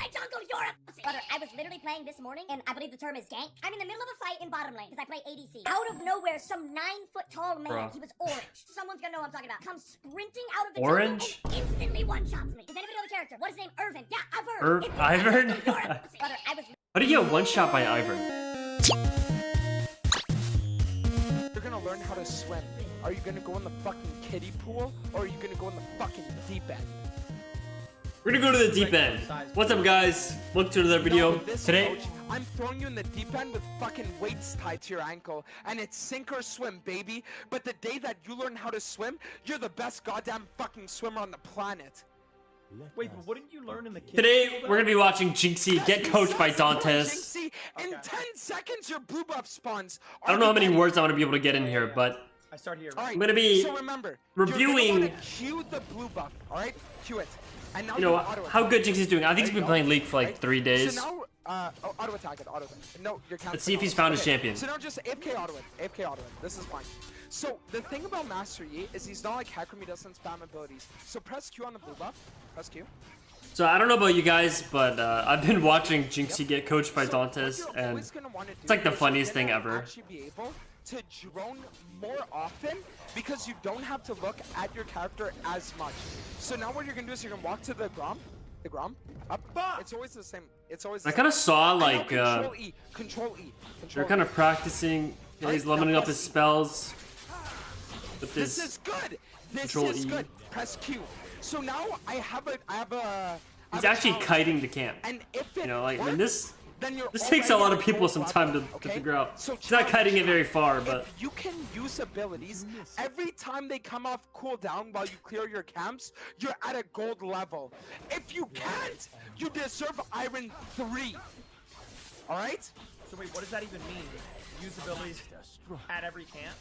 Right, Jungle, you're a pussy. Brother, I was literally playing this morning, and I believe the term is gank. I'm in the middle of a fight in bottom lane, because I play ADC. Out of nowhere, some 9-foot-tall man, Bruh. he was orange. Someone's gonna know what I'm talking about. Comes sprinting out of the Orange? jungle and instantly one-shots me. Does anybody know the character? What is his name? Irvin. Yeah, I've heard. Ivern? You're a pussy. Brother, I was... How do you get one shot by Ivern? You're gonna learn how to swim. Are you gonna go in the fucking kiddie pool, or are you gonna go in the fucking deep end? We're gonna go to the deep end. What's up, guys? Welcome to another video. Today, Coach, I'm throwing you in the deep end with fucking weights tied to your ankle, and it's sink or swim, baby. But the day that you learn how to swim, you're the best goddamn fucking swimmer on the planet. Wait, but what didn't you learn in the kids? today we're gonna be watching Jynxi get coached by Dantes. Jynxi, in 10 seconds, your blue buff spawns. I don't know how many words I'm gonna be able to get in here, but I start here. All right, I'm gonna be so remember, reviewing- You're gonna wanna cue the blue buff, all right? Cue it. And now you know auto how good Jinxie's doing. I think he's been playing League for like 3 days. So now, auto attack it, auto attack. No, you're counting. Let's see if he's found his champion. So now just AFK auto it, AFK auto it. This is fine. So the thing about Master Yi is he's not like Hacker, he doesn't spam abilities. So press Q on the blue buff. Press Q. So I don't know about you guys, but I've been watching Jynxi get coached by Dantes, and it's like the funniest thing ever. Actually be able to drone more often because you don't have to look at your character as much. So now what you're gonna do is you're gonna walk to the Grom, up. It's always the same. It's always. I kind of saw like Control E, Control E. they're kind of practicing. He's limiting up his spells with This this. is good. This Control is E. good. Press Q. So now I have a. He's actually kiting the camp. And if it You know, like works, and this then you're takes a already lot at of people gold some level, time to okay? figure out. So He's not kiting it very far, if but you can use abilities every time they come off cooldown while you clear your camps, you're at a gold level. If you can't, you deserve Iron 3. All right? So wait, what does that even mean? Use abilities at every camp?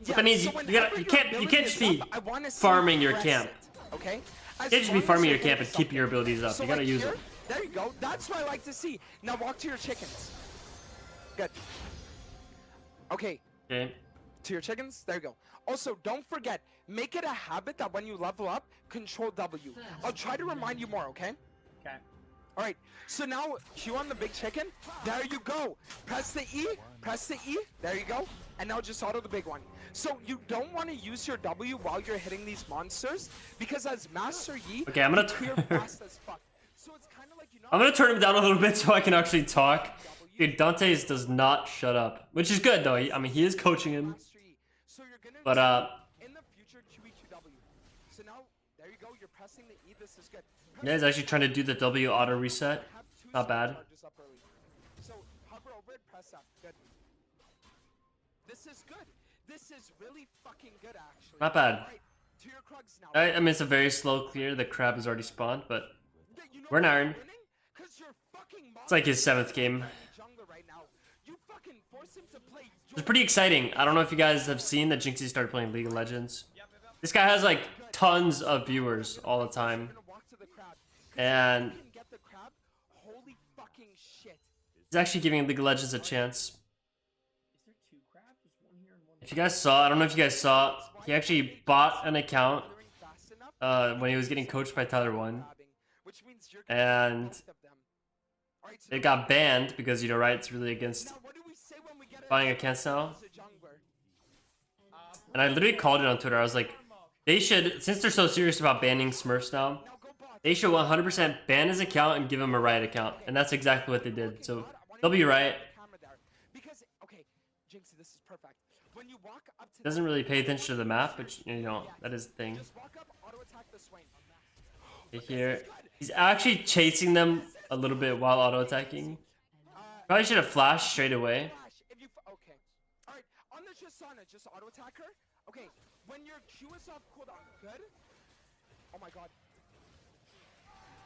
What that means so you whenever your can't ability just is be up, I wanna see farming you your press camp. it, okay? You can't just be farming your camp and keeping your abilities up. So You gotta like use here, it. There you go. That's what I like to see. Now walk to your chickens. Good. Okay, Okay. to your chickens. There you go. Also, don't forget, make it a habit that when you level up, control W. I'll try to remind you more, okay? Okay. All right. So now, Q on the big chicken. There you go. Press the E. Press the E. There you go. And now just auto the big one. So you don't want to use your W while you're hitting these monsters because as Master Yi, Okay, I'm gonna you clear fast as fuck. So it's kind of like you know. I'm gonna turn him down a little bit so I can actually talk. Dude, Dantes does not shut up, which is good though. I mean, he is coaching him, So you're gonna but in the future QE2W. So now there you go. You're pressing the E. This is good. yeah, he's actually trying to do the W auto reset. Have two Not bad. charges up early. So hover over it, press up. Good. This is good. This is really fucking good, actually. Not bad. Alright, to your Krugs now. I mean, it's a very slow clear. The crab has already spawned, but You know we're in why iron. you're winning? 'Cause you're fucking It's like his 7th game. jungler right now. You fucking force him to play It's pretty exciting. I don't know if you guys have seen that Jinxie started playing League of Legends. This guy has like tons of viewers all the time, You're gonna walk to the crab. 'Cause and if you can get the crab, holy fucking shit. he's actually giving League of Legends a chance. Is there two crabs? There's one here and one If you guys saw, I don't know if you guys saw, he actually bought an account Clearing fast enough, when he was getting coached by Tyler 1, grabbing, which means you're gonna and get both of them. Alright, so it got banned because, you know, right, it's really against now what do we say when we get buying a accounts now. as a jungler? And I literally called it on Twitter. I was like, they should, since they're so serious about banning Smurfs now, Now go bot. they should 100% ban his account and give him a Riot account. And that's exactly what they did. So they'll be Riot. Camera there. Because okay, Jynxi, this is perfect. When you walk up to Doesn't really pay attention to the map, but you know, that is the thing. just walk up, auto attack the Swain. Here, he's actually chasing them a little bit while auto attacking. Probably should have flashed straight away. Flash, if you okay. Alright, on the Tristana, just auto attack her. Okay, when your Q is off cooldown, good. Oh my god.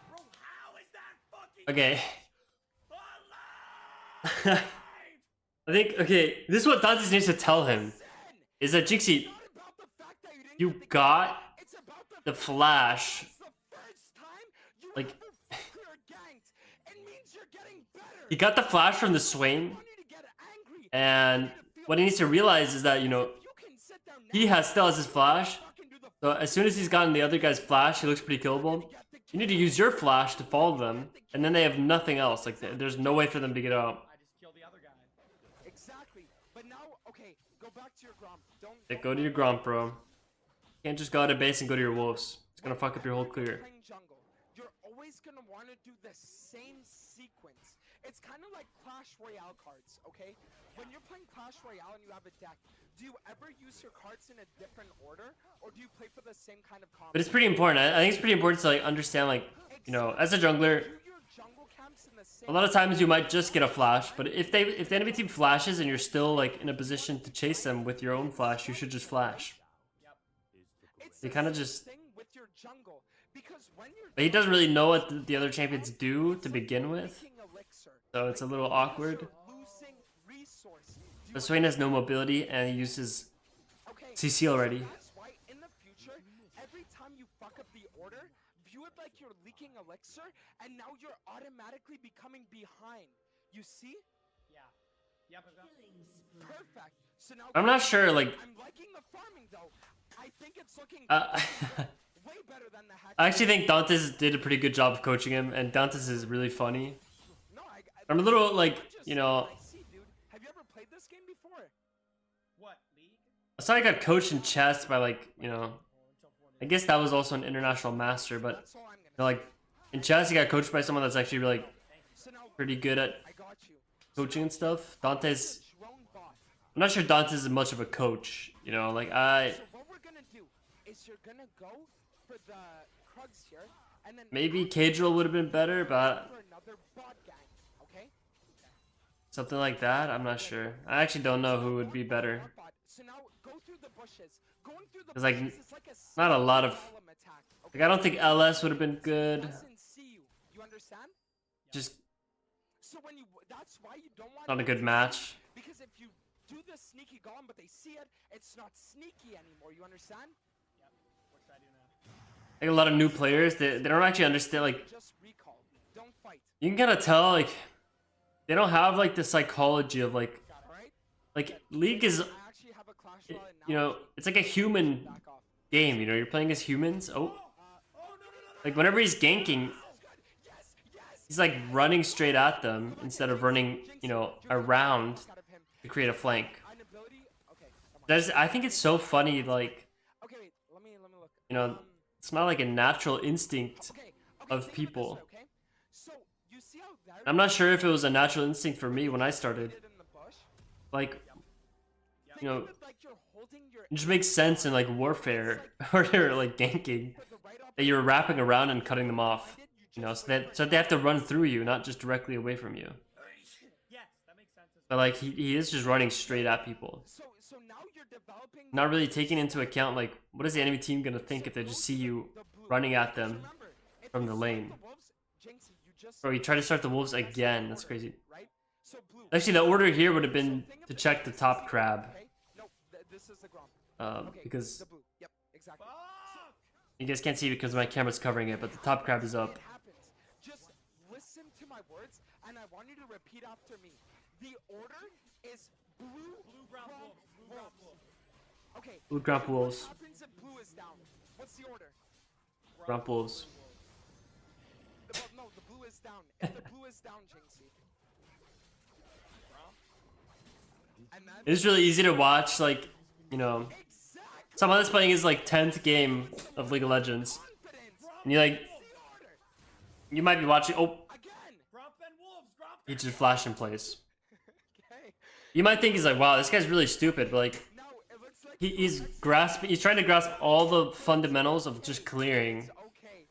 Bro, how is that fucking Okay. alive? I think, okay, this is what Dantes needs to tell him. Is that Jynxi, Not about the fact that you didn't you get the got It's about the flash. It's the first time you Like- ever clear ganked. It means you're getting better. He got the flash from the Swain. You need to get angry. And what he needs to realize is that, you know, You can sit down he now, still has his flash. fucking do the So as soon as he's gotten the other guy's flash, he looks pretty killable. get the You need to use your flash to follow them, and then they have nothing else. Like there's no way for them to get out. I just killed the other guy. Exactly. But now, okay, go back to your Gromp. Yeah, go to your Gromp, bro. You can't just go out of base and go to your wolves. It's gonna fuck up your whole When you're clear. playing jungle, you're always gonna want to do the same sequence. It's kind of like Clash Royale cards, okay? When you're playing Clash Royale and you have a deck, do you ever use your cards in a different order, or do you play for the same kind of combo? But it's pretty important. I think it's pretty important to like understand, like, you know, as a jungler, Do your jungle camps in the same a lot of times you might just get a flash. But if the enemy team flashes and you're still like in a position to chase them with your own flash, you should just flash. It's They the kind of same just. thing with your jungle, because when you're But he doesn't really know what the other champions do to begin with, leaking elixir, so it's a little awkward. you're losing resource. Do you But Swain has no mobility and he uses Okay, CC already. that's why in the future, every time you fuck up the order, view it like you're leaking elixir, and now you're automatically becoming behind. You see? Yeah. Yep. Perfect. So now I'm not sure, like, I'm liking the farming though. I think it's looking I way better than the hack. actually think Dantes did a pretty good job of coaching him, and Dantes is really funny. No, I'm a little like, I'm just you know, saying what I see, dude. Have you ever played this game before? What league? I saw he got coached in chess by like, you know, I guess that was also an international master, but That's all I'm gonna you know, like in chess he got coached by someone that's actually like say. So now pretty good at I got you. coaching and stuff. Dantes, Drone bot. I'm not sure Dantes is much of a coach, you know, like I So what we're gonna do is you're gonna go for the Krugs here, and then maybe Cadril would have been better, but for another bot gang, okay? something like that, I'm not sure. I actually don't know who would be better. Bot. So now go through the bushes. Going through the 'Cause, like, bushes is like a not a lot of- golem attack, Like okay? I don't think LS would have been good. Doesn't see you. You understand? Just So when you that's why you don't want not a them good to match. see you, because if you do the sneaky golem but they see it, it's not sneaky anymore. You understand? Yep. What should I do now? Like a lot of new players, they don't actually understand, like, Just recall. Don't fight. you can kind of tell, like, they don't have, like, the psychology of, like, All right? League is, I actually have a Clash Royale now. you know, it's like a human Back off. game, you know, you're playing as humans. Oh, like, whenever he's ganking, Yes, yes. he's, like, running straight at them instead of running, you know, around Out of him. to create a flank. An ability. Okay. Come on. That's, I think it's so funny, like, Okay, wait. Let me look. you know, it's not like a natural instinct. Okay. of think it this people. way, okay? So you see how there I'm not sure if it was a natural instinct for me when I started. in the bush? Like, Think you know, of it like you're holding your it just makes sense in like warfare or you're like ganking for the right that you're wrapping around and cutting them off. opposite, You know, so they have to run through you, not just directly away from you. Yes, that makes sense. But like he is just running straight at people, So now you're developing not really taking into account like what is the enemy team gonna think if they just see you the blue. running at them. Remember, if from you the start lane. wolves, Jynxi, you just Bro, you try to start the wolves again. That's crazy. right? So blue. Actually, the order here would have been to check the top crab, Okay? No, this is the Gromp. Okay, because the blue. Yep, exactly. you guys can't see because my camera's covering it, but the top crab is up. It happens. Just listen to my words, and I want you to repeat after me. The order is blue, brown, gromp, wolves. Blue, brown, wolves. Okay. Blue gromp so wolves. What happens if blue is down? What's the order? Gromp wolves. Well, no, the blue is down. If the blue is down, Jinxi. And then It's really easy to watch, like, you know, exactly some of this playing is like 10th game of League of Legends. confidence. And you like, The order. you might be watching, oh, Again. Grump and wolves. Grump. he just flashed in place. Okay. You might think he's like, wow, this guy's really stupid, but like, Now it looks like he's trying to grasp all the fundamentals of just clearing okay.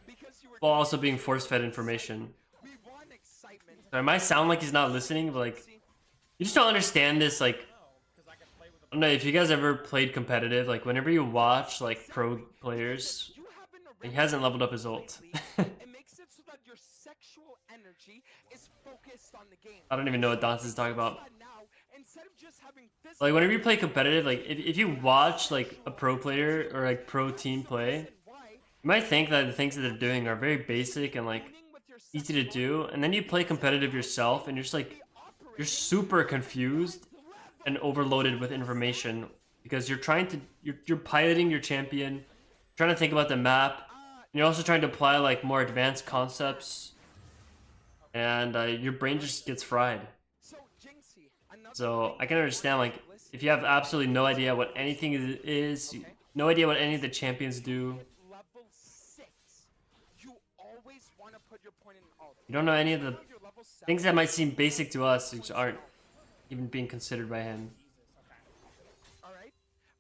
Because you were while also being force-fed information. we want excitement. So it might sound like he's not listening, but like, you just don't understand this, like, Because I can play with I don't know, if you guys ever played competitive, like, whenever you watch, like, pro players, You haven't he hasn't leveled up his ult. it makes it so that your sexual energy is focused on the game. I don't even know what Dantes is talking about. But now, instead of just having physical Like, whenever you play competitive, like, if you watch, like, a pro player or, like, pro team play, and why, you might think that the things that they're doing are very basic and, like, winning with your easy to do, and then you play competitive yourself, and you're just, like, you're super confused and overloaded with information because you're trying to, you're piloting your champion, trying to think about the map, and You're also trying to apply like more advanced concepts, and your brain just gets fried. So, Jynxi, another So thing I can understand like if you have absolutely no idea what anything is, no idea what any of the champions do. level 6, you always want to put your point in alt. You don't know any of the Now you're level 7. things that might seem basic to us, which aren't even being considered by him. All right,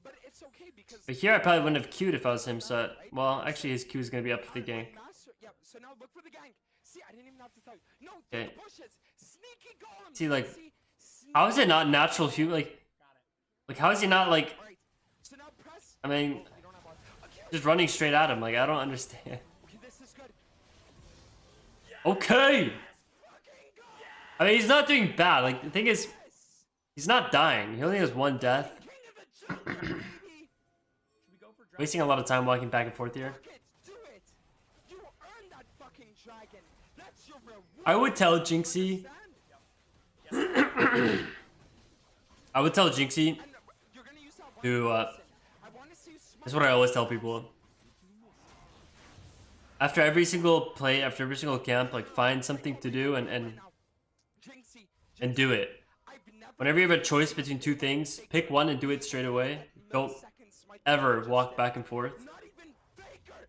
but it's okay because. But here I probably wouldn't have queued if I was him. So well, actually his Q is gonna be up for the gank. Yeah, so now look for the gank. See, I didn't even have to tell you. No, Okay. the bushes. Sneaky golem. See, like, See, how is it not natural Q? Like how is he not like? all right. So now press. I mean, You don't have art. Okay, just running straight at him. Like I don't understand. okay, this is good. Okay. Fucking go. I mean, he's not doing bad. Like the thing is, he's not dying. He only has one death. King of the jungle, baby. Should we go for dragon? Wasting a lot of time walking back and forth here. Fuck it, do it. You earned that fucking dragon. That's your reward. I would tell Jinxy. Understand? I would tell Jinxy And you're gonna use that one to. person. I want to see you smite. That's what I always tell people. After every single play, after every single camp, like find something to do and Jynxi, do it. I've never Whenever you have a choice between two things, pick one and do it straight away. Don't millisecond smite ever just walk did. back and forth. Not even Faker.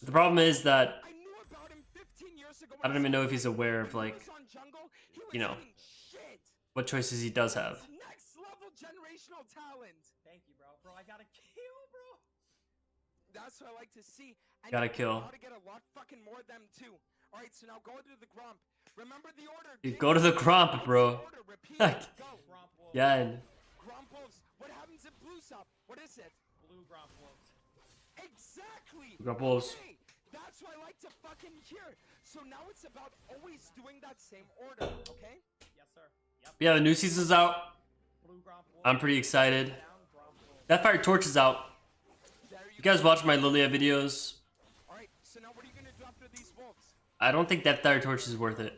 The problem is that I knew about him 15 years ago. I don't even know if he's aware of when he like was on jungle, he was you know. eating shit. what choices he does have. Next level generational talent. Thank you, bro. Bro, I got a kill, bro. That's what I like to see. And Gotta you're kill. about to get a lot fucking more of them too. All right, so now go to the Gromp. Remember the order. You Jinx. go to the Gromp, What's bro. the order? Repeat it. Go. Gromp wolves. Yeah, and Gromp wolves. What happens if blue's up? What is it? Blue gromp wolves. Exactly. Gromp wolves. Okay, that's what I like to fucking hear. So now it's about always doing that same order, okay? Yes, sir. Yep. yeah, the new season's out. Blue gromp wolves. I'm pretty excited. Down, gromp wolves. Deathfire Torch is out. There You guys watch my Lilia videos. All right, so now what are you gonna do after these wolves? I don't think Deathfire Torch is worth it.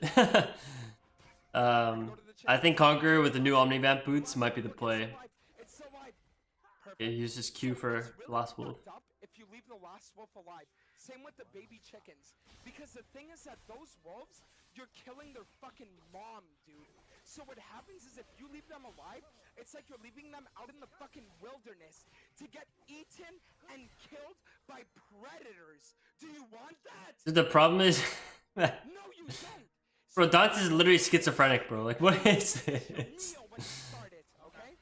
I think Conqueror with the new Omnivamp boots might be the play. It's so live. Perfect. Yeah, use his Q for It's the really last wolf. fucked up if you leave the last wolf alive. Same with the baby chickens. Because the thing is that those wolves, you're killing their fucking mom, dude. So what happens is if you leave them alive, it's like you're leaving them out in the fucking wilderness to get eaten and killed by predators. Do you want that? The problem is, No, you don't. bro, Dantes is literally schizophrenic, bro. Like, what is this? Kneel when you start it, okay?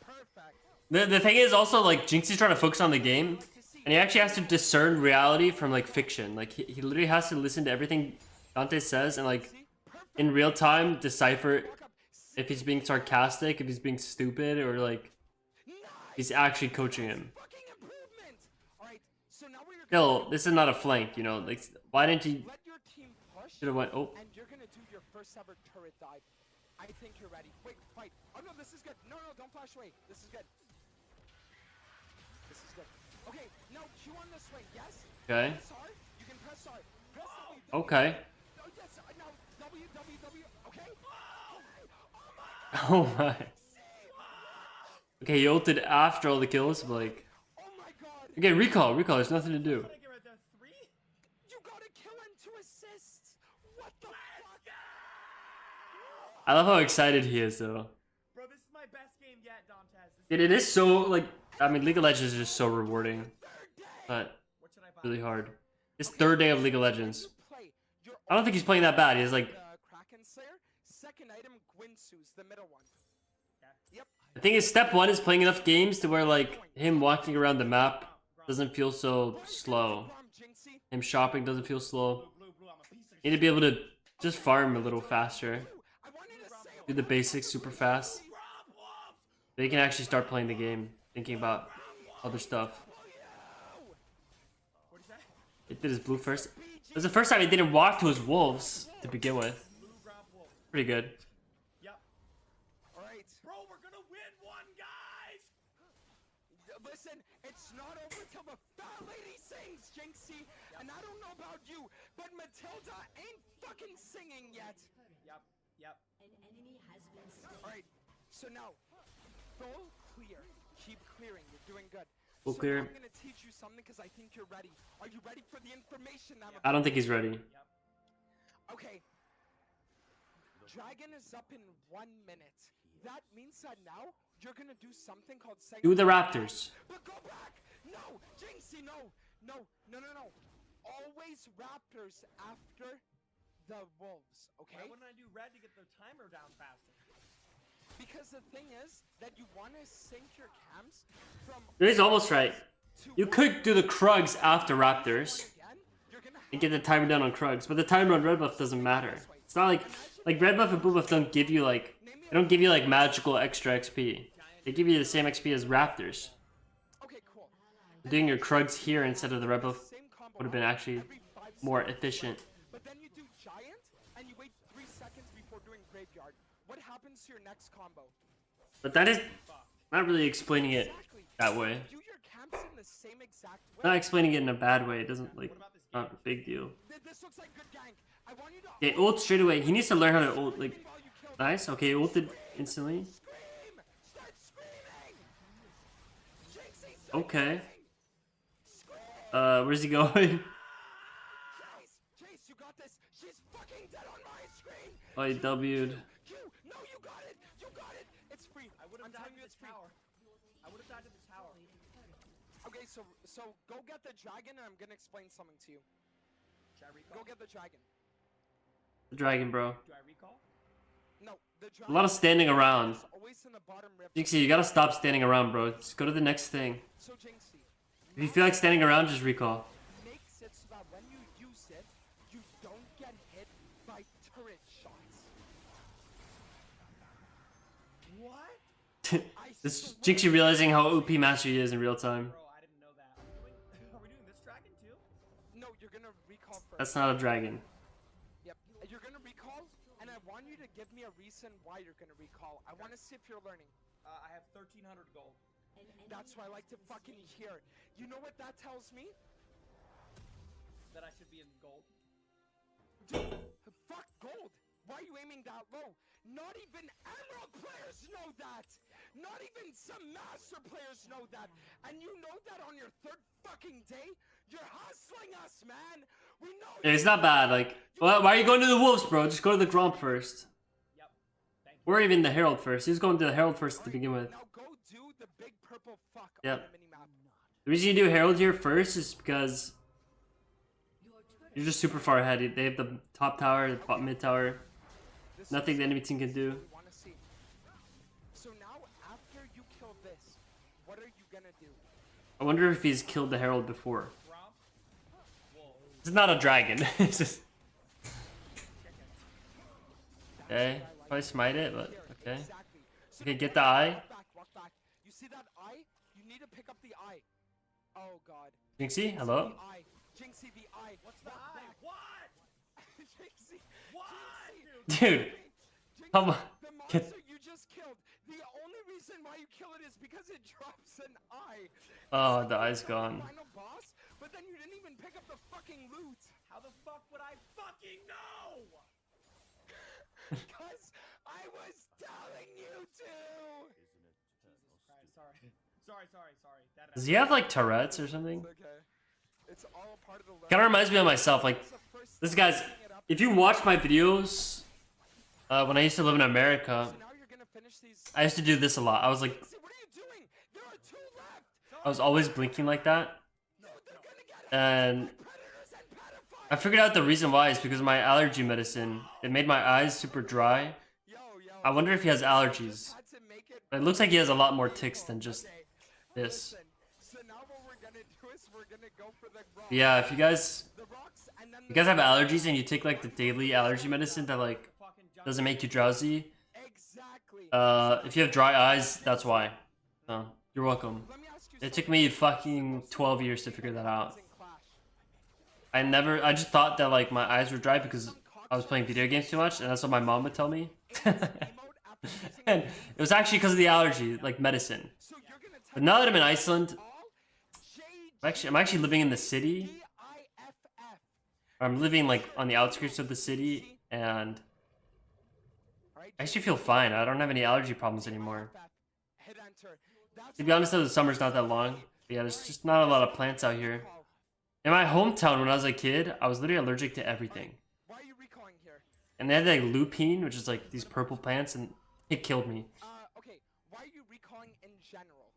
Perfect. The thing is also, like, Jynxi's trying to focus on the game, and he actually has to discern reality from, like, fiction. Like, he literally has to listen to everything Dante says and, like, in real time, decipher if he's being sarcastic, if he's being stupid, or, like, he's actually coaching him. Fucking improvement. All right, so now what you're Still, this is not a flank, you know? Like, why didn't he... let your team push, Should have went... Oh, and you're gonna do your first ever turret dive. I think you're ready. Wait, fight. Oh no, this is good. No, don't flash away. This is good. This is good. Okay, now Q on the swing. Yes. okay. Press R. You can press R. Press W. Okay. Oh, yes. Now W. Okay. Oh my. Okay, he ulted after all the kills, but, like... Oh my god. Okay, recall. There's nothing to do. What did I get right there? 3? You got a kill and 2 assists. What the fuck? I love how excited he is, though. Bro, this is my best game yet, Dantes. It is so, like... I mean, League of Legends is just so rewarding. But What should I buy? really hard. His third day of League of Legends. You play your I don't think he's playing that bad. He has, like... Kraken Slayer. Second item, Gwynsu's the middle one. Yep. The thing is, step 1 is playing enough games to where, like, him walking around the map doesn't feel so slow. Jynxi. Him shopping doesn't feel slow. Blue, I'm a piece of You need to be able to just farm a little faster. I wanted to say Do the basics super fast. Then you can actually start playing the game, thinking about other stuff. What is that? It did his blue first. It was the first time he didn't walk to his wolves to begin with. Blue gromp wolf. Pretty good. Yep. all right. Bro, we're gonna win one, guys! Listen, it's not over till the fat lady sings, Jynxi. And I don't know about you, but Matilda ain't fucking singing yet. Yep. All right, so now, full clear. Keep clearing. You're doing good. Full So clear. I'm gonna teach you something because I think you're ready. Are you ready for the information I'm I don't think he's ready. Okay. Dragon is up in 1 minute. That means that now you're gonna do something called Do the Raptors. But go back! No! Jynxi, no! No, no, no, no. Always Raptors after the Wolves, okay? Why wouldn't I do red to get their timer down faster? Because the thing is that you want to sync your cams from He's almost right. to You could do the Krugs after Raptors again. You're gonna and get the timer down on Krugs, but the timer on red buff doesn't matter. It's not like red buff and blue buff don't give you like they don't give you like magical extra XP. They give you the same XP as Raptors. Okay, cool. Doing your Krugs here instead of the red buff Same combo would have been actually every 5 more seconds. efficient. But then you do giant and you wait 3 seconds before doing graveyard. What happens to your next combo? But that is not really explaining it Exactly. that way. Do your camps in the same exact way. Not explaining it in a bad way. It doesn't like not a big deal. This looks like good gank. I want you to Okay, ult straight away. He needs to learn how to ult like while you kill nice. Okay, ulted instantly. Scream! Start screaming! Jinxi, start Okay. screaming! Where's he going? Chase, you got this. She's fucking dead on my screen. Oh, he W'd. Q, no, you got it. You got it. It's free. I would have I'm died telling to you the it's free. tower. I would have died to the tower. Okay, so go get the dragon, and I'm gonna explain something to you. Should I Go recall? get the dragon. The dragon, bro. Do I recall? No, the A dragon. lot of standing around. is always in the bottom rift. Jynxi, you gotta stop standing around, bro. Just go to the next thing. So Jinxi, If you feel like standing around, just recall. makes it so that when you use it, you don't get hit by turret shots. What? This Jynxi realizing how OP Master he is in real time. Bro, I didn't know that. Are we doing this dragon too? No, you're gonna recall first. That's not a dragon. Yep. You're gonna recall, and I want you to give me a reason why you're gonna recall. I want to see if you're learning. I have 1,300 gold. That's what I like to fucking hear. You know what that tells me? That I should be in gold. Dude, fuck gold. Why are you aiming that low? Not even Emerald players know that. Not even some Master players know that. And you know that on your 3rd fucking day? You're hustling us, man. We know. Yeah, it's not bad. Like, well, why are you going to the Wolves, bro? Just go to the Gromp first. Yep. Thank you. Or even the Herald first. He was going to the Herald first to begin with. Now go do the big purple fuck Yep. on the minimap. The reason you do Herald here first is because you're just super far ahead. They have the top tower, the mid tower. This Nothing is the enemy team can do. what we wanna see. So now, after you kill this, what are you gonna do? I wonder if he's killed the Herald before. Romp. Whoa. It's not a dragon. It's just... Okay, probably smite it, but Here, okay. exactly. So Okay, now get the eye. Walk back, walk back. You see that eye? You need to pick up the eye. Oh god. Jynxi, hello? The eye. Jinxi, the eye. What's the Walk eye? back. What? Jinxi. What? Jinxi. Dude, Jinxi, come on. The Get- monster you just killed. The only reason why you kill it is because it drops an eye. Oh, It's the like eye's you killed the gone. Final boss, but then you didn't even pick up the fucking loot. How the fuck would I fucking know? Because I was telling you to. Jesus Christ, sorry. That Does he have like Tourette's or something? It's okay. It's all a part of the learning. Kind of reminds me of myself. Like, That's the first this step, guy's. picking it up. If you watch my videos, when I used to live in America, So now you're gonna finish these. I used to do this a lot. I was like, See, what are you doing? There are 2 left. I was always blinking like that, No, they're gonna get it. and Predators and pedophiles. I figured out the reason why is because of my allergy medicine. It made my eyes super dry. Yo. I wonder if he has allergies. Had to make it. It looks like he has a lot more ticks than just Okay, this. listen. So now what we're gonna do is we're gonna go for the rocks. Yeah, if you guys The rocks and then you guys have allergies and you take like the daily allergy medicine that like fucking jump. doesn't make you drowsy, Exactly. if you have dry eyes, that's why. So, you're welcome. Let me ask you It took me fucking 12 years to figure that out. something in Clash. I just thought that like my eyes were dry because I was playing video games too much, and that's what my mom would tell me. Emote after using And it was actually because of the allergy, like medicine. So you're gonna But now that I'm in Iceland, all I'm actually living in the city. GIFF. I'm living like on the outskirts of the city, and Alright, I actually feel fine. I don't have any allergy problems anymore. GIFF. Hit enter. That's To be honest though, the summer's not that long. But yeah, there's just not a lot of plants out here. In my hometown when I was a kid, I was literally allergic to everything. Why are you recalling here? And they had like lupine, which is like these purple plants, and it killed me. Okay. Why are you recalling in general?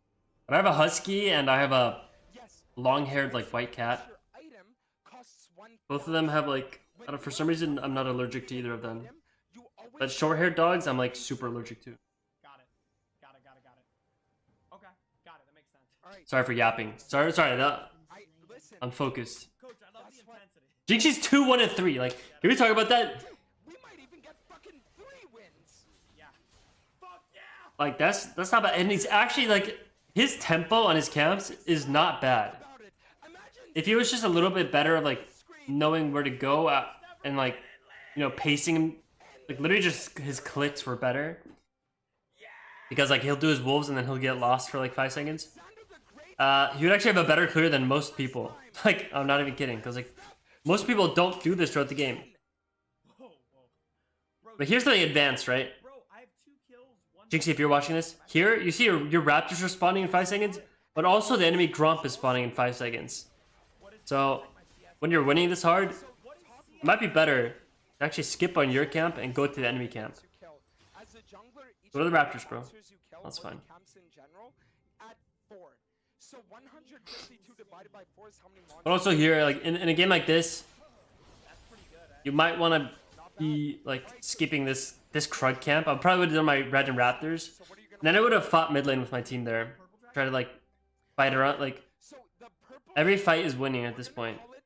But I have a husky and I have a Yes. long-haired like white cat. Your item costs one. Both of them have like, I don't know, for some reason I'm not allergic to either of them. You always But short-haired dogs I'm like super allergic to. Got it. Got it. Got it. Got it. Okay. Got it. That makes sense. All right. Sorry for yapping. Sorry, that Listen. I'm focused. Coach, I love the That's what- intensity. Jinxie's 2-1-3. Like, can we talk about that? We might even get fucking 3 wins. Yeah. Fuck yeah. Like that's not bad. And he's actually like his tempo on his camps is not bad. About it. Imagine If he was just a little bit better of like knowing where to go and like, you know, pacing him, like literally just his clicks were better. Because like he'll do his wolves and then he'll get lost for like 5 seconds. He would actually have a better clear than most people. Like, I'm not even kidding, because like most people don't do this throughout the game. Whoa, whoa. Bro, But here's the advanced, right? bro, I have 2 kills. 1 Jynxi, if you're watching this, here you see your raptors are spawning in 5 seconds, but also the enemy grump is spawning in 5 seconds. So when you're winning this hard, it might be better to actually skip on your camp and go to the enemy camp. you kill. As a jungler, each Go to the of Raptors, bro. monsters you kill That's or the fine. camps in general at 4. So 152 divided by 4 is how many monsters? But also here, like in a game like this, you might want to be like skipping this Krug camp. I probably would have done my red and raptors. And then I would have fought mid lane with my team there. Try to like fight around. Like So the purple every fight is winning at this we're gonna point. call it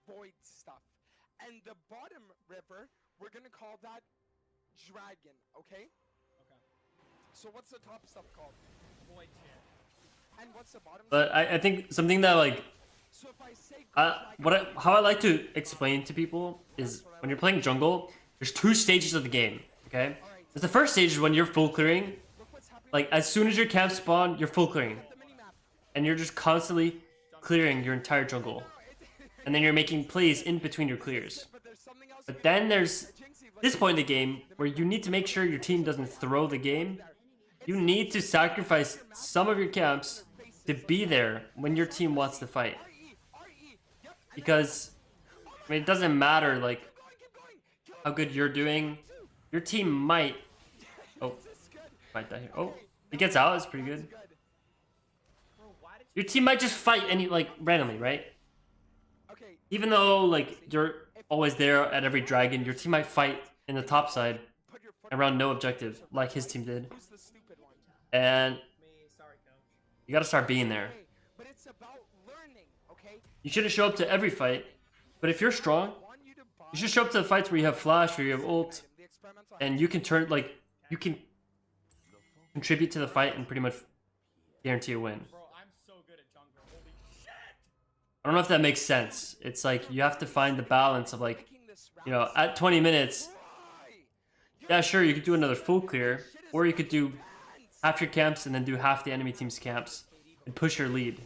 the void stuff. And the bottom river, we're gonna call that dragon, okay? Okay. So what's the top stuff called? Void shit. And what's the bottom But stuff? I think something that like So if I say dragon, how I like to explain to people is when you're playing jungle, there's 2 stages of the game. Okay, there's the first stage is when you're full clearing. look what's happening Like as soon as your camp spawn, you're full clearing, with the minimap. and you're just constantly clearing your entire jungle, and then you're making plays in between your clears. But there's something else. But then there's Jynxi, look this point in the game where you need to make sure your team doesn't throw the game. You need to sacrifice some of your camps to be there when your team wants to fight. RE, yep, and Because I mean, it doesn't matter like keep going. Kill how good you're doing. Your team might this is good. might die here. Oh, he gets out. It's pretty good. Good. Bro, why did you Your team might just fight any like randomly, right? Okay, Even though like you're always there at every dragon, your team might fight in the top side put your foot. around no objective, like his team did. Who's the stupid one? And me? Sorry, coach. you gotta start being there. Okay, but it's about learning, okay? You shouldn't show up to every fight, but if you're strong, I want you to buy you should show up to the fights where you have flash, where you have ult, the experimental and you can turn like you can contribute to the fight and pretty much guarantee a win. Bro, I'm so good at jungler. Holy shit. I don't know if that makes sense. It's like you have to find the balance of like, making this you know, at 20 minutes, Why? yeah, sure, you could do another full clear, or you could do half your camps and then do half the enemy team's camps and push your lead.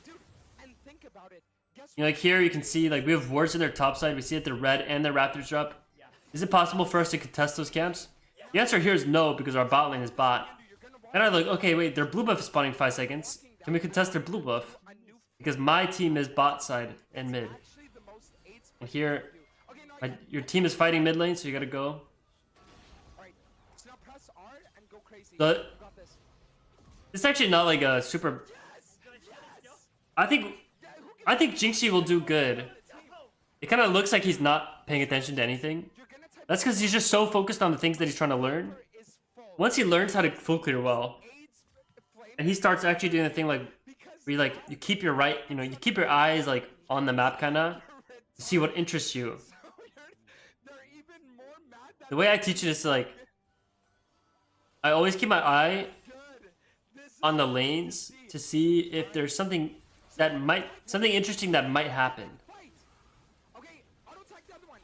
Dude, and think about it. Guess You know, like here you can see like we have wards in their top side. We see that they're red and their raptors drop. Is it possible for us to contest those camps? The answer here is no, because our bot lane is bot. And I'm like, okay, wait, their blue buff is spawning 5 seconds. Can we contest their blue buff? a new Because my team is bot side and mid. actually the most aids And here, Okay, no, your team is fighting mid lane, so you gotta go. alright. So now press R and go crazy. So- You got this. It's actually not like a super. I think Jynxi will do good. It kind of looks like he's not paying attention to anything. You're gonna type That's because he's just so focused on the things that he's trying to learn. is full. Once he learns how to full clear well, AIDS flame and he starts actually doing the thing like because where you keep your you keep your eyes like on the map kind of to see what interests you. they're even more mad that The way I teach it is like I always keep my eye good. This is on the lanes to see if there's something interesting that might happen. fight. Okay, auto attack the other one.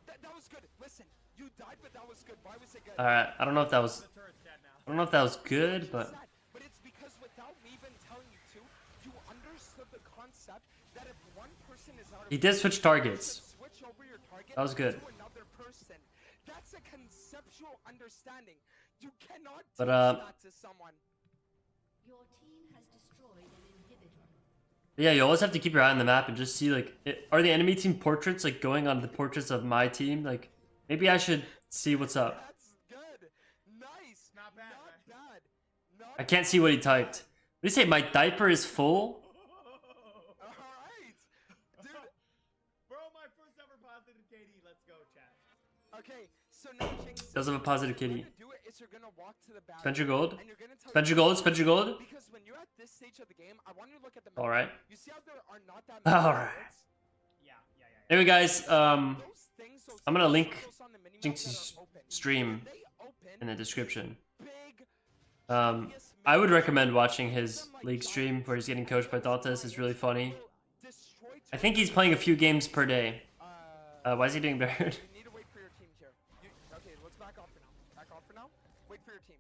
That was good. Listen, you died, but that was good. Why was it good? All right, I don't know if that was Turret's dead now. I don't know if that was good, but Sad, but it's because without me even telling you to, you understood the concept that if one person is out of he did switch targets. switch over your target That was good. to another person. That's a conceptual understanding. You cannot But, teach that to someone. Your team has destroyed an Yeah, you always have to keep your eye on the map and just see like, are the enemy team portraits like going on the portraits of my team? Like, maybe I should see what's up. That's good. Nice. Not bad, Not right? bad. Not I can't see what he typed. What did he say? My diaper is full? All right. Dude. Bro, my first ever positive KD. Let's go, chat. Okay. So now Jinx. Does have a positive kitty. What you're gonna do is you're gonna walk to the barrier, Spend your gold. and you're gonna tell Spend your gold. Spend your gold. Because when you're at this stage of the game, I want you to look at the map. All right. You see how there are not that many All right. turrets? Yeah. Anyway, guys, Those things, those I'm gonna link circles on the minimap Jynxi's that are open, stream when they open, in the description. big, I would recommend watching his league stream where he's getting coached by Dantes. It's really funny. destroy I think he's playing a few games per day. uh, Why is he doing better? you need to wait for your team here. Okay, let's back off for now. Back off for now. Wait for your team.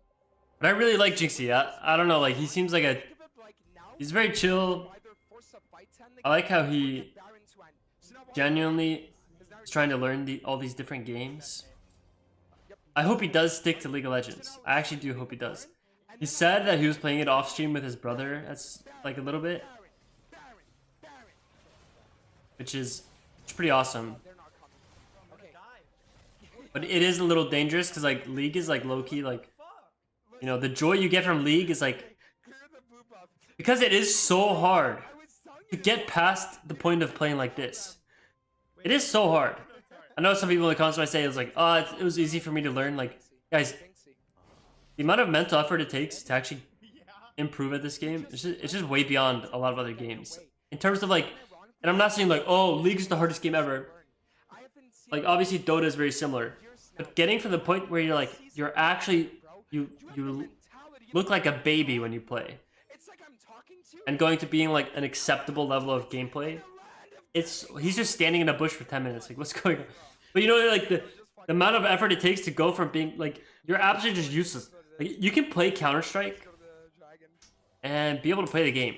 But I really like Jynxi. I don't know, like he seems like a, Think of it like now, he's very chill. either force a fight to end the I like game how or he get Baron to end. So now watch genuinely because now is trying to learn all these different games. I hope he does stick to League of Legends. I actually do hope he does. He said that he was playing it off stream with his brother. That's like a little bit, Baron. which is pretty awesome. They're not coming. Okay. But it is a little dangerous because like League is like low key like, you know, the joy you get from League is like, Clear the boop up. because it is so hard I was telling to you get past the point of playing like this. It is so hard. I know some people in the comments might say it's like, oh, it was easy for me to learn. Like, guys, Jynxi. the amount of mental effort it takes to actually improve at this game, it's just way beyond a lot of other games. In terms of like, and I'm not saying like, oh, League is the hardest game ever. I haven't seen Like, obviously Dota is very similar. But getting from the point where you're like, you're actually, you look like a baby when you play. It's like I'm talking to you And going to being like an acceptable level of gameplay. He's just standing in a bush for 10 minutes. Like, what's going on? But you know, like the amount of effort it takes to go from being like, you're absolutely just useless. Like, you can play Counter-Strike go to the dragon. and be able to play the game.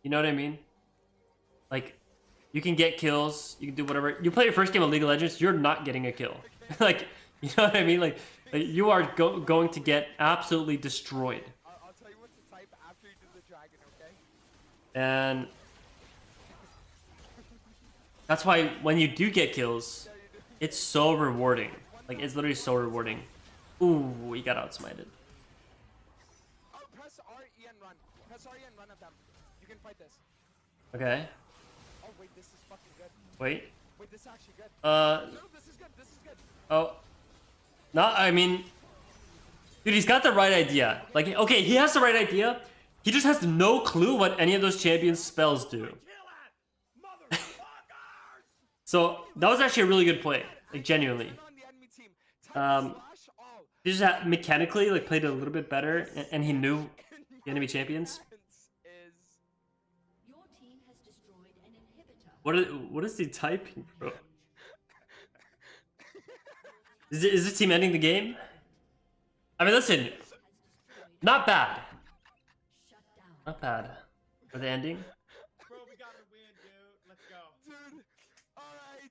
You know what I mean? Like, you can get kills, you can do whatever. You play your first game of League of Legends, you're not getting a kill. Like, you know what I mean? Like you are going to get absolutely destroyed. I'll tell you what to type after you do the dragon, okay? And that's why when you do get kills, it's so rewarding. Like, it's literally so rewarding. Ooh, he got outsmited. Oh, press RE and run. Press RE and run at them. You can fight this. Okay. Oh, wait, this is fucking good. Wait. Wait, this is actually good. Uh, No, this is good. This is good. oh. No, I mean, dude, he's got the right idea. Like, okay, he has the right idea. He just has no clue what any of those champions' spells do. So, that was actually a really good play. Like, genuinely. On the enemy team. Type Um, slash all. He just had, mechanically, like, played it a little bit better, and he knew the enemy champions. Is Your team has destroyed an inhibitor. What is he typing, bro? Is this team ending the game? I mean, listen, not bad. Shut down. Not bad. For the ending? Bro, we gotta win, dude. Let's go. dude. All right.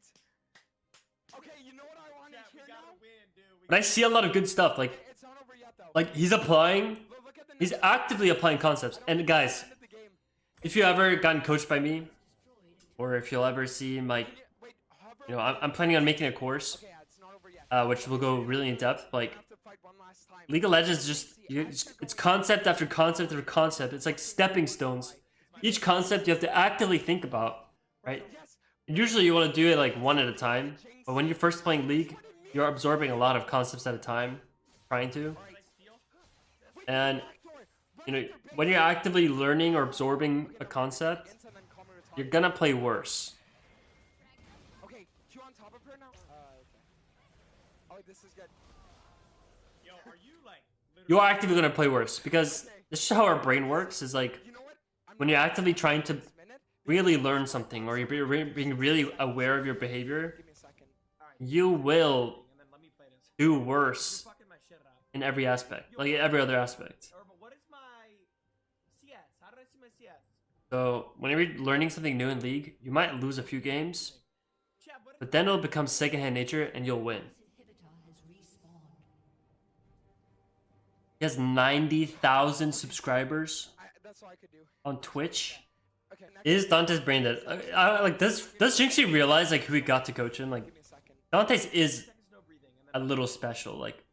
Okay, you know what I want Yeah, to we hear gotta now? win, dude. But I see a lot of good stuff. Like It's not over yet, though. he's applying, Look at the he's next actively applying concepts. And guys, end of the game. if you ever gotten coached by me, or if you'll ever see my, Wait, hover. you know, I'm planning on making a course, Okay, yeah, it's not over yet. which will go really in depth. Like, Have to fight one last time. League of Legends it's concept after concept after concept. It's like stepping stones. Each concept you have to actively think about, right? Yes. And usually you want to do it like one at a time, but when you're first playing League, you're absorbing a lot of concepts at a time, trying to. And you know, when you're actively learning or absorbing a concept, And then calm her to you're talk. gonna play worse. Okay, you on top of her now? Okay. Oh, this is good. Yo, are you like literally? You are actively gonna play worse because this is how our brain works. Is like You know what? I'm when you're actively trying to this minute. really learn something or you're being really aware of your behavior, Give me a second. you will And then let me play this. do worse Fucking my shit up. in every aspect, like every other aspect. Or, but what is my CS? How did I see my CS? So whenever you're learning something new in League, you might lose a few games, Chat, what is but then it'll become secondhand nature and you'll win. This inhibitor has respawned. He has 90,000 subscribers That's all I could do. on Twitch. Is Dante's brain dead? Like, does Jynxi realize like who he got to coach him? Like, Give me a second. Dantes is a little special. Like,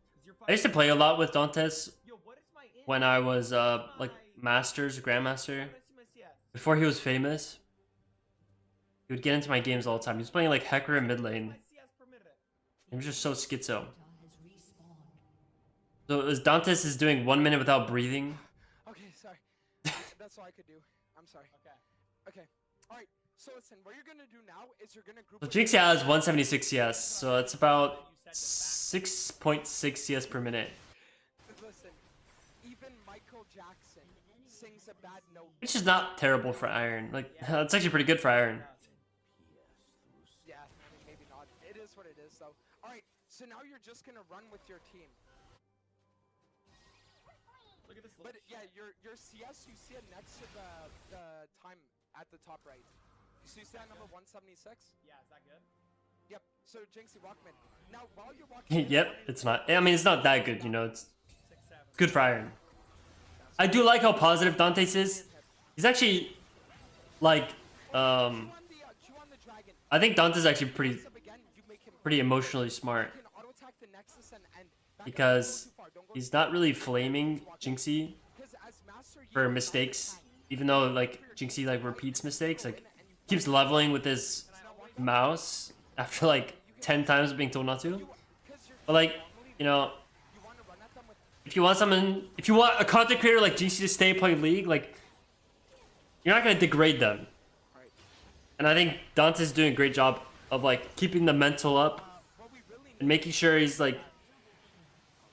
I used to play a lot with Dantes when I was like Masters, Grandmaster. Before he was famous, he would get into my games all the time. He was playing like Hecker in mid lane. He was just so schizo. So as Dantes is doing 1 minute without breathing. Okay, sorry. That's all I could do. I'm sorry. Okay. All right. So listen, what you're gonna do now is you're gonna group. So Jinxi has 176 CS, so it's about 6.6 CS per minute, Listen, even Michael Jackson sings a bad note. which is not terrible for Iron. Like, that's actually pretty good for Iron. Yeah, I mean, maybe not. It is what it is, though. All right. So now you're just gonna run with your team. Look at this. But yeah, your CS, you see it next to the time at the top right. So you see that number 176? Yeah, is that good? Yep. So Jynxi, walk in. Now while you're walking in, Yep, it's not. I mean, it's not that good, you know. It's good for Iron. I do like how positive Dantes is. He's actually like, chew on the dragon. I think Dante's actually pretty Up again, you make him emotionally smart you can auto attack the Nexus and back up. because Don't go too far, don't go he's not really flaming Jinxi 'cause as Master, you for can mistakes, auto-attack. even though like Jinxi like repeats mistakes, like keeps leveling with his mouse after like 10 times being told not to. But like, you know, You want to run at them with if you want a content creator like Jinxi to stay playing League, like you're not gonna degrade them. Alright. And I think Dante's doing a great job of like keeping the mental up What we really need. and making sure he's like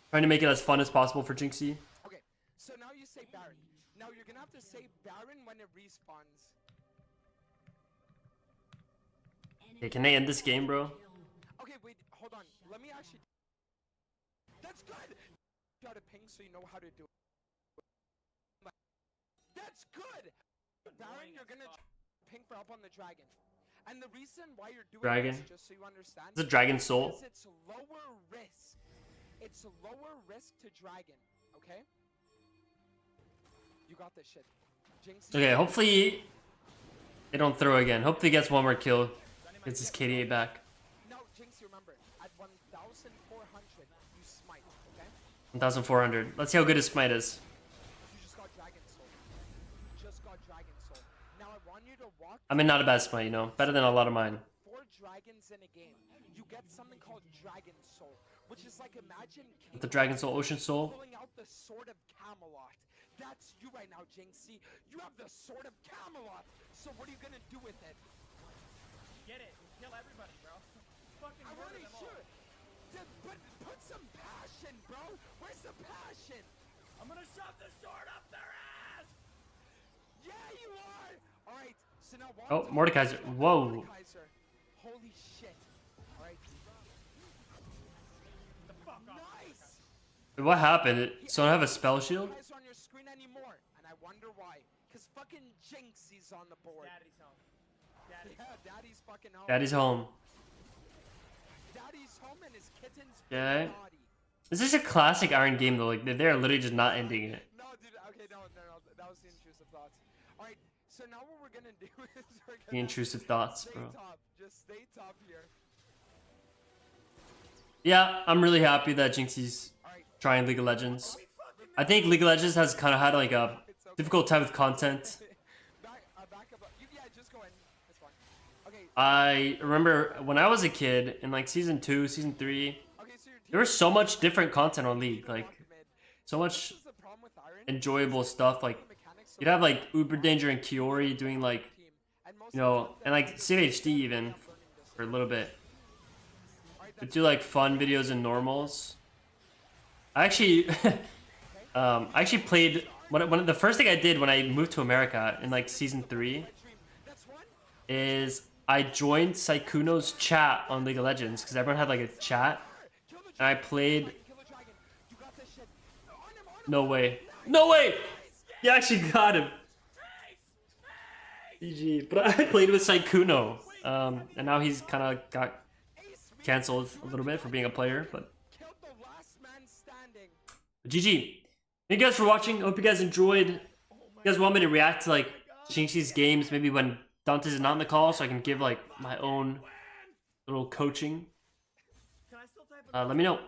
trying to make it as fun as possible for Jinxi. Okay. So now you say Baron. Now you're gonna have to say Baron when it respawns. Okay, can they end this game, bro? Okay, wait, hold on. Let me actually. That's good. You got a ping so you know how to do it. That's good. Baron, you're gonna ping for help on the dragon. And the reason why you're doing Dragon? this, just so you understand, It's a Dragon Soul. is it's lower risk. It's lower risk to dragon. Okay. You got this shit. Jynxi. Okay, hopefully they don't throw again. Hopefully he gets one more kill. Gets his KDA back. Now, Jynxi, remember, at 1,400, you smite. Okay. 1,400. Let's see how good his smite is. You just got Dragon Soul. You just got Dragon Soul. Now I want you to walk I mean, not a bad smite, you know. Better than a lot of mine. 4 dragons in a game. You get something called Dragon Soul, which is like imagine King The Dragon Soul, Ocean Soul. pulling out the Sword of Camelot. That's you right now, Jynxi. You have the Sword of Camelot. So what are you gonna do with it? Get it. Kill everybody, bro. Fucking I murder wanna them all. shoot. But put some passion, bro. Where's the passion? I'm gonna shove the sword up their ass! Yeah, you are. All right. So now walk Oh, to- Mordekaiser. Whoa. Mordekaiser. Holy shit. All right. The fuck off. Nice. What happened? So I have a spell shield? Guys on your screen anymore, and I wonder why. Cause fucking Jynxzi's on the board. Daddy's home. Daddy's Yeah, Daddy's fucking home. Daddy's home. Daddy's home and his kitten's Okay. big body. This is a classic Iron game though. Like they're literally just not ending it. No, dude. Okay, no. That was the intrusive thoughts. All right. So now what we're gonna do is we're gonna The intrusive thoughts, stay bro. top. Just stay top here. Yeah, I'm really happy that Jinxie's All right. trying League of Legends. I think League of Legends has kind of had like a difficult time with content. Back up. Yeah, just go in. It's fine. Okay. I remember when I was a kid in like season 2, season 3, Okay. So your there was so much different content on League. Like so much This is the problem with Iron. enjoyable stuff. Like Mechanics you'd have like Uber Danger and Kiori doing like, team. And most you of the know, time and like CHD even for a little bit. Would do like fun videos and normals. I actually, I actually played the first thing I did when I moved to America in like season 3 That's one. is I joined Saikuno's chat on League of Legends because everyone had like a chat, Kill the and I played. Kill the dragon. You got this shit. On him. On him. No way, no way! You actually got him. GG. But I played with Saikuno, and now he's kind of got Ace me. canceled a little bit for being a player, but. Killed the last man standing. GG. Thank you guys for watching. I hope you guys enjoyed. You guys want me to react to like Jynxi's games maybe when Dantes is not in the call, so I can give like my own little coaching. Let me know.